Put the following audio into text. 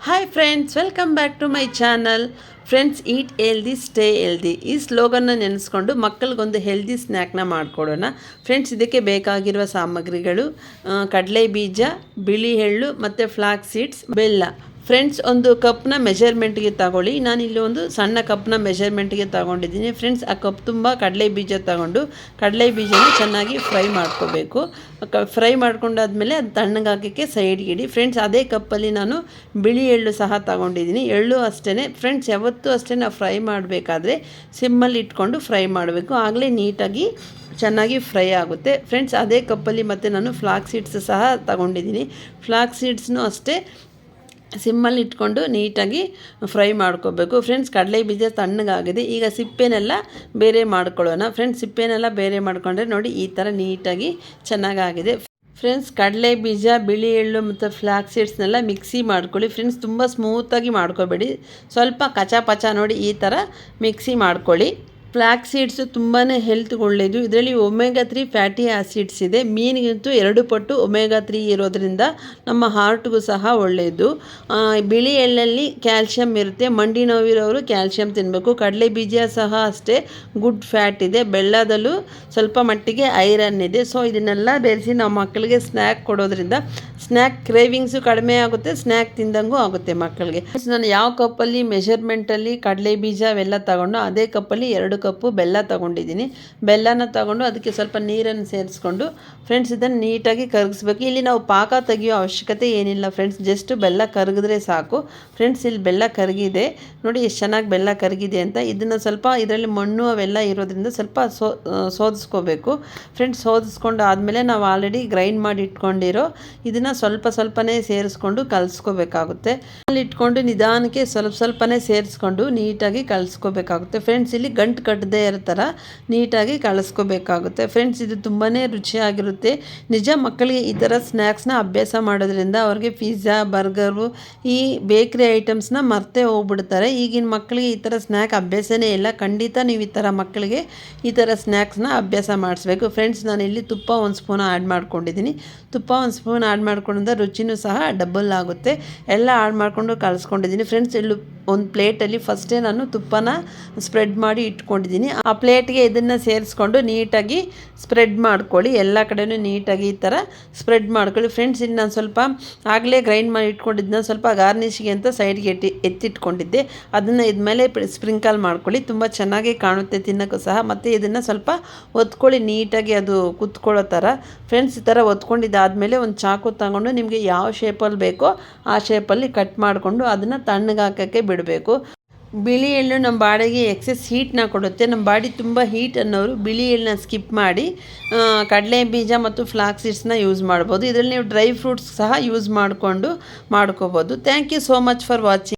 Hi friends, welcome back to my channel. Friends, eat healthy stay healthy ಈ ಸ್ಲೋಗನ್ನ ನೆನೆಸ್ಕೊಂಡು ಮಕ್ಕಳಿಗೊಂದು healthy ಸ್ನ್ಯಾಕ್ನ ಮಾಡಿಕೊಡೋಣ. Friends, ಇದಕ್ಕೆ ಬೇಕಾಗಿರುವ ಸಾಮಗ್ರಿಗಳು ಕಡಲೆ ಬೀಜ, ಬಿಳಿ ಎಳ್ಳು ಮತ್ತು ಫ್ಲಾಕ್ಸ್ ಸೀಡ್ಸ್, ಬೆಲ್ಲ. ಫ್ರೆಂಡ್ಸ್, ಒಂದು ಕಪ್ನ ಮೆಜರ್ಮೆಂಟ್ಗೆ ತಗೊಳ್ಳಿ. ನಾನಿಲ್ಲಿ ಒಂದು ಸಣ್ಣ ಕಪ್ನ ಮೆಜರ್ಮೆಂಟ್ಗೆ ತಗೊಂಡಿದ್ದೀನಿ. ಫ್ರೆಂಡ್ಸ್, ಆ ಕಪ್ ತುಂಬ ಕಡಲೆ ಬೀಜ ತಗೊಂಡು ಕಡಲೆ ಬೀಜನ ಚೆನ್ನಾಗಿ ಫ್ರೈ ಮಾಡ್ಕೋಬೇಕು. ಫ್ರೈ ಮಾಡ್ಕೊಂಡಾದ್ಮೇಲೆ ಅದು ತಣ್ಣಗಾಕೋಕ್ಕೆ ಸೈಡ್ಗೆ ಇಡಿ. ಫ್ರೆಂಡ್ಸ್, ಅದೇ ಕಪ್ಪಲ್ಲಿ ನಾನು ಬಿಳಿ ಎಳ್ಳು ಸಹ ತಗೊಂಡಿದ್ದೀನಿ. ಎಳ್ಳು ಅಷ್ಟೇ ಫ್ರೆಂಡ್ಸ್, ಯಾವತ್ತೂ ಅಷ್ಟೇ ನಾವು ಫ್ರೈ ಮಾಡಬೇಕಾದ್ರೆ ಸಿಮ್ಮಲ್ಲಿ ಇಟ್ಕೊಂಡು ಫ್ರೈ ಮಾಡಬೇಕು. ಆಗಲೇ ನೀಟಾಗಿ ಚೆನ್ನಾಗಿ ಫ್ರೈ ಆಗುತ್ತೆ. ಫ್ರೆಂಡ್ಸ್, ಅದೇ ಕಪ್ಪಲ್ಲಿ ಮತ್ತು ನಾನು ಫ್ಲಾಕ್ಸ್ ಸೀಡ್ಸ್ ಸಹ ತಗೊಂಡಿದ್ದೀನಿ. ಫ್ಲಾಕ್ಸ್ ಸೀಡ್ಸ್ನೂ ಅಷ್ಟೇ ಸಿಮ್ಮಲ್ಲಿ ಇಟ್ಕೊಂಡು ನೀಟಾಗಿ ಫ್ರೈ ಮಾಡ್ಕೋಬೇಕು. ಫ್ರೆಂಡ್ಸ್, ಕಡಲೆ ಬೀಜ ತಣ್ಣಗಾಗಿದೆ. ಈಗ ಸಿಪ್ಪೆನೆಲ್ಲ ಬೇರೆ ಮಾಡ್ಕೊಳ್ಳೋಣ. ಫ್ರೆಂಡ್ಸ್, ಸಿಪ್ಪೆನೆಲ್ಲ ಬೇರೆ ಮಾಡಿಕೊಂಡ್ರೆ ನೋಡಿ ಈ ಥರ ನೀಟಾಗಿ ಚೆನ್ನಾಗಾಗಿದೆ. ಫ್ರೆಂಡ್ಸ್, ಕಡಲೆ ಬೀಜ, ಬಿಳಿ ಎಳ್ಳು ಮತ್ತು ಫ್ಲಾಕ್ಸ್ ಸೀಡ್ಸ್ನೆಲ್ಲ ಮಿಕ್ಸಿ ಮಾಡ್ಕೊಳ್ಳಿ. ಫ್ರೆಂಡ್ಸ್, ತುಂಬ ಸ್ಮೂತಾಗಿ ಮಾಡ್ಕೋಬೇಡಿ, ಸ್ವಲ್ಪ ಕಚ ಪಚ ನೋಡಿ ಈ ಥರ ಮಿಕ್ಸಿ ಮಾಡ್ಕೊಳ್ಳಿ. ಫ್ಲಾಕ್ಸ್ ಸೀಡ್ಸು ತುಂಬಾ ಹೆಲ್ತ್ಗೆ ಒಳ್ಳೆಯದು. ಇದರಲ್ಲಿ ಒಮೆಗಾ 3 ಫ್ಯಾಟಿ ಆ್ಯಸಿಡ್ಸ್ ಇದೆ. ಮೀನಿಗಿಂತೂ 2 ಪಟ್ಟು ಒಮೆಗಾ 3 ಇರೋದರಿಂದ ನಮ್ಮ ಹಾರ್ಟ್ಗೂ ಸಹ ಒಳ್ಳೆಯದು. ಬಿಳಿ ಎಳ್ಳಲ್ಲಿ ಕ್ಯಾಲ್ಶಿಯಂ ಇರುತ್ತೆ. ಮಂಡಿ ನೋವಿರೋರು ಕ್ಯಾಲ್ಶಿಯಂ ತಿನ್ನಬೇಕು. ಕಡಲೆ ಬೀಜ ಸಹ ಅಷ್ಟೇ ಗುಡ್ ಫ್ಯಾಟ್ ಇದೆ. ಬೆಲ್ಲದಲ್ಲೂ ಸ್ವಲ್ಪ ಮಟ್ಟಿಗೆ ಐರನ್ ಇದೆ. ಸೊ ಇದನ್ನೆಲ್ಲ ಬೆರೆಸಿ ನಾವು ಮಕ್ಕಳಿಗೆ ಸ್ನ್ಯಾಕ್ ಕೊಡೋದ್ರಿಂದ ಸ್ನ್ಯಾಕ್ ಕ್ರೇವಿಂಗ್ಸು ಕಡಿಮೆ ಆಗುತ್ತೆ, ಸ್ನ್ಯಾಕ್ ತಿಂದಂಗೂ ಆಗುತ್ತೆ ಮಕ್ಕಳಿಗೆ. ನಾನು ಯಾವ ಕಪ್ಪಲ್ಲಿ ಮೆಷರ್ಮೆಂಟಲ್ಲಿ ಕಡಲೆ ಬೀಜ ಅವೆಲ್ಲ ತಗೊಂಡು ಅದೇ ಕಪ್ಪಲ್ಲಿ 2 ಕಪ್ಪು ಬೆಲ್ಲ ತೊಗೊಂಡಿದ್ದೀನಿ. ಬೆಲ್ಲನ ತಗೊಂಡು ಅದಕ್ಕೆ ಸ್ವಲ್ಪ ನೀರನ್ನು ಸೇರಿಸ್ಕೊಂಡು ಫ್ರೆಂಡ್ಸ್ ಇದನ್ನು ನೀಟಾಗಿ ಕರಗಿಸ್ಬೇಕು. ಇಲ್ಲಿ ನಾವು ಪಾಕ ತೆಗಿಯೋ ಅವಶ್ಯಕತೆ ಏನಿಲ್ಲ ಫ್ರೆಂಡ್ಸ್, ಜಸ್ಟ್ ಬೆಲ್ಲ ಕರಗಿದ್ರೆ ಸಾಕು. ಫ್ರೆಂಡ್ಸ್, ಇಲ್ಲಿ ಬೆಲ್ಲ ಕರಗಿದೆ ನೋಡಿ, ಎಷ್ಟು ಚೆನ್ನಾಗಿ ಬೆಲ್ಲ ಕರಗಿದೆ ಅಂತ. ಇದನ್ನು ಸ್ವಲ್ಪ ಇದರಲ್ಲಿ ಮಣ್ಣು ಅವೆಲ್ಲ ಇರೋದ್ರಿಂದ ಸ್ವಲ್ಪ ಸೋದಿಸ್ಕೋಬೇಕು. ಫ್ರೆಂಡ್ಸ್, ಸೋದಿಸ್ಕೊಂಡು ಆದಮೇಲೆ ನಾವು ಆಲ್ರೆಡಿ ಗ್ರೈಂಡ್ ಮಾಡಿ ಇಟ್ಕೊಂಡಿರೋ ಇದನ್ನು ಸ್ವಲ್ಪನೇ ಸೇರಿಸ್ಕೊಂಡು ಕಲಿಸ್ಕೋಬೇಕಾಗುತ್ತೆ. ಅಲ್ಲಿ ಇಟ್ಕೊಂಡು ನಿಧಾನಕ್ಕೆ ಸ್ವಲ್ಪನೇ ಸೇರಿಸ್ಕೊಂಡು ನೀಟಾಗಿ ಕಲಿಸ್ಕೋಬೇಕಾಗುತ್ತೆ. ಫ್ರೆಂಡ್ಸ್, ಇಲ್ಲಿ ಗಂಟು ಕಟ್ಟದೇ ಇರೋ ಥರ ನೀಟಾಗಿ ಕಳಿಸ್ಕೋಬೇಕಾಗುತ್ತೆ. ಫ್ರೆಂಡ್ಸ್, ಇದು ತುಂಬಾ ರುಚಿಯಾಗಿರುತ್ತೆ. ನಿಜ, ಮಕ್ಕಳಿಗೆ ಈ ಥರ ಸ್ನ್ಯಾಕ್ಸ್ನ ಅಭ್ಯಾಸ ಮಾಡೋದ್ರಿಂದ ಅವ್ರಿಗೆ ಪಿಜ್ಜಾ, ಬರ್ಗರು, ಈ ಬೇಕ್ರಿ ಐಟಮ್ಸ್ನ ಮರ್ತೇ ಹೋಗ್ಬಿಡ್ತಾರೆ. ಈಗಿನ ಮಕ್ಕಳಿಗೆ ಈ ಥರ ಸ್ನ್ಯಾಕ್ ಅಭ್ಯಾಸನೇ ಇಲ್ಲ. ಖಂಡಿತ ನೀವು ಈ ಥರ ಮಕ್ಕಳಿಗೆ ಈ ಥರ ಸ್ನ್ಯಾಕ್ಸ್ನ ಅಭ್ಯಾಸ ಮಾಡಿಸ್ಬೇಕು. ಫ್ರೆಂಡ್ಸ್, ನಾನಿಲ್ಲಿ ತುಪ್ಪ 1 ಸ್ಪೂನ್ ಆ್ಯಡ್ ಮಾಡ್ಕೊಂಡಿದ್ದೀನಿ. ತುಪ್ಪ 1 ಸ್ಪೂನ್ ಆ್ಯಡ್ ಮಾಡ್ಕೊಂಡ್ರೆ ರುಚಿನೂ ಸಹ ಡಬಲ್ ಆಗುತ್ತೆ. ಎಲ್ಲ ಆ್ಯಡ್ ಮಾಡಿಕೊಂಡು ಕಲಿಸ್ಕೊಂಡಿದ್ದೀನಿ. ಫ್ರೆಂಡ್ಸ್, ಇಲ್ಲಿ ಒಂದು ಪ್ಲೇಟಲ್ಲಿ ಫಸ್ಟೇ ನಾನು ತುಪ್ಪನ ಸ್ಪ್ರೆಡ್ ಮಾಡಿ ಇಟ್ಕೊಂಡಿದ್ದೀನಿ. ಆ ಪ್ಲೇಟ್ಗೆ ಇದನ್ನು ಸೇರಿಸ್ಕೊಂಡು ನೀಟಾಗಿ ಸ್ಪ್ರೆಡ್ ಮಾಡ್ಕೊಳ್ಳಿ. ಎಲ್ಲ ಕಡೆಯೂ ನೀಟಾಗಿ ಈ ಥರ ಸ್ಪ್ರೆಡ್ ಮಾಡ್ಕೊಳ್ಳಿ. ಫ್ರೆಂಡ್ಸ್, ಇನ್ನು ನಾನು ಸ್ವಲ್ಪ ಆಗಲೇ ಗ್ರೈಂಡ್ ಮಾಡಿ ಇಟ್ಕೊಂಡಿದ್ದನ್ನ ಸ್ವಲ್ಪ ಗಾರ್ನಿಷ್ಗೆ ಅಂತ ಸೈಡ್ಗೆ ಎತ್ತಿಟ್ಕೊಂಡಿದ್ದೆ. ಅದನ್ನು ಇದ್ಮೇಲೆ ಸ್ಪ್ರಿಂಕಲ್ ಮಾಡ್ಕೊಳ್ಳಿ. ತುಂಬ ಚೆನ್ನಾಗಿ ಕಾಣುತ್ತೆ ತಿನ್ನೋಕ್ಕೂ ಸಹ. ಮತ್ತು ಇದನ್ನು ಸ್ವಲ್ಪ ಒತ್ಕೊಳ್ಳಿ ನೀಟಾಗಿ, ಅದು ಕುತ್ಕೊಳ್ಳೋ ಥರ. ಫ್ರೆಂಡ್ಸ್, ಈ ಥರ ಒತ್ಕೊಂಡಿದ್ದಾದಮೇಲೆ ಒಂದು ಚಾಕು ತಗೊಂಡು ನಿಮಗೆ ಯಾವ ಶೇಪಲ್ಲಿ ಬೇಕೋ ಆ ಶೇಪಲ್ಲಿ ಕಟ್ ಮಾಡಿಕೊಂಡು ಅದನ್ನು ತಣ್ಣಗಾಕೋಕ್ಕೆ ಬಿಡಬೇಕು. ಬಿಳಿ ಎಳ್ಳು ನಮ್ಮ ಬಾಡಿಗೆ ಎಕ್ಸೆಸ್ ಹೀಟ್ನ ಕೊಡುತ್ತೆ. ನಮ್ಮ ಬಾಡಿ ತುಂಬ ಹೀಟ್ ಅನ್ನೋರು ಬಿಳಿ ಎಳ್ಳನ್ನ ಸ್ಕಿಪ್ ಮಾಡಿ ಕಡಲೆ ಬೀಜ ಮತ್ತು ಫ್ಲಾಕ್ಸ್ ಸೀಡ್ಸ್ನ ಯೂಸ್ ಮಾಡ್ಬೋದು. ಇದರಲ್ಲಿ ನೀವು ಡ್ರೈ ಫ್ರೂಟ್ಸ್ ಸಹ ಯೂಸ್ ಮಾಡಿಕೊಂಡು ಮಾಡ್ಕೋಬೋದು. Thank you so much for watching.